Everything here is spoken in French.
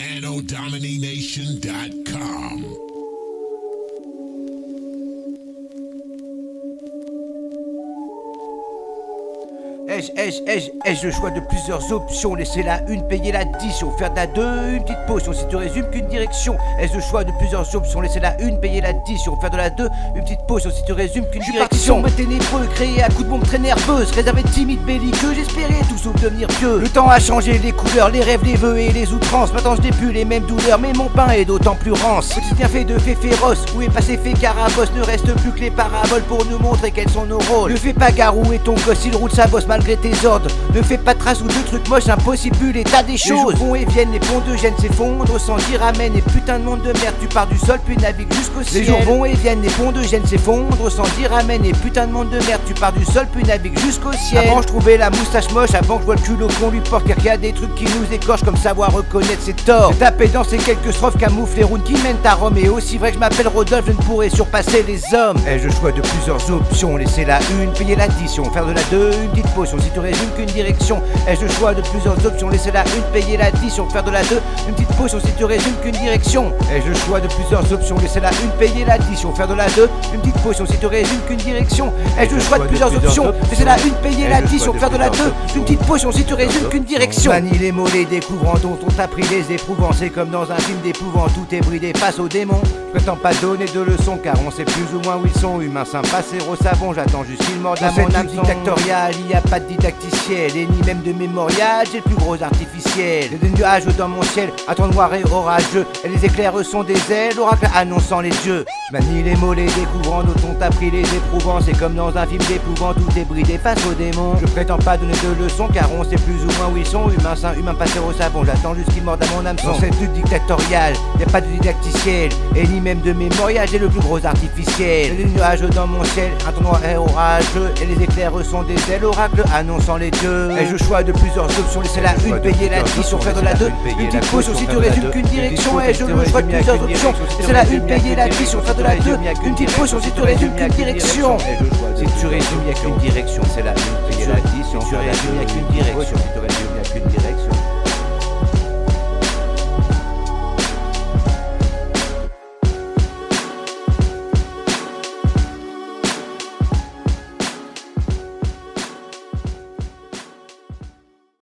NODomination.com. Ai-je le choix de plusieurs options? Laisser la une, payer l'addition, faire de la deux, une petite potion si tu résumes qu'une direction. Ai-je le choix de plusieurs options? Laisser la une, payer l'addition, faire de la deux, une petite potion si tu résumes qu'une direction. Je ténébreux, créé à coups de bombe très nerveuse, réservé timide, belliqueux, j'espérais tout sauf devenir pieux. Le temps a changé, les couleurs, les rêves, les vœux et les outrances. Maintenant je n'ai plus les mêmes douleurs, mais mon pain est d'autant plus rance. Quotidien fait de faits féroces, où est passé fait Carabosse? Ne reste plus que les paraboles pour nous montrer quels sont nos rôles. Ne fais pas garou et ton gosse il roule sa bosse malgré tes ordres. Ne fais pas de traces ou de trucs moches, impossible l'état des choses. Les jours vont et viennent, les ponts de Gênes s'effondrent sans dire amen. Et putain de monde de merde, tu pars du sol puis navigues jusqu'au ciel. Les jours vont et viennent, les ponts de Gênes s'effondrent sans dire amen. Et putain de monde de merde, tu pars du sol puis navigues jusqu'au ciel. Avant je trouvais la moustache moche, avant que je vois le culot qu'on lui porte. Car qu'il y a des trucs qui nous écorchent comme savoir reconnaître ses torts. Taper dans ces quelques strophes camouflent les routes qui mènent à Rome. Et aussi vrai que je m'appelle Rodolphe, je ne pourrais surpasser les hommes. Ai-je le choix de plusieurs options? Laisser la une, payer l'addition, faire de la deux, une petite potion si tu résumes qu'une direction. Ai-je le choix de plusieurs options? Laisser la une, payer l'addition, faire de la deux, une petite potion si tu résumes qu'une direction. Ai-je le choix de plusieurs options? Laisser la une, payer l'addition, faire de la deux, une petite potion si tu résumes qu'une direction. Ai-je le choix de plusieurs options? Laisser la une, payer l'addition, faire de la deux, une petite potion si tu résumes qu'une direction. Manie les mots, les découvrant dont on t'a pris les éprouvants. C'est comme dans un film d'épouvant, tout est bridé face aux démons. Je prétends pas donner de leçons car on sait plus ou moins où ils sont. Humains sympas, c'est au savon, j'attends juste qu'ils mordent à mon hameçon. Dictatorial, il y a pas de didacticiel et ni même de mémorial, j'ai le plus gros artificiel. J'ai des nuages dans mon ciel, un temps noir et orageux, et les éclairs sont des ailes, l'oracle annonçant les dieux. Je manie les mots, les découvrant, dont on t'a pris les éprouvants. C'est comme dans un film d'épouvant, tout est bridé face aux démons. Je prétends pas donner de leçons car on sait plus ou moins où ils sont. Humains sains, humains passés au savon, j'attends juste qu'ils mordent à mon hameçon. Dans cette lutte dictatoriale, y a pas de didacticiel et ni même de mémorial, j'ai le plus gros artificiel. J'ai des nuages dans mon ciel, un temps noir et orageux, et les éclairs sont des ailes, l'oracle annonçant les dieux. Ai-je le choix de plusieurs options? Laisser la une, payer l'addition, faire de la deux, une petite potion si tu résumes qu'une direction. Ai-je le choix de plusieurs options? Laisser la une, payer l'addition, faire de la deux, une petite potion si tu résumes qu'une direction. Si tu résumes, y'a qu'une direction. C'est la une, payer l'addition, si tu résumes, y'a qu'une direction. Si tu résumes, y'a qu'une direction.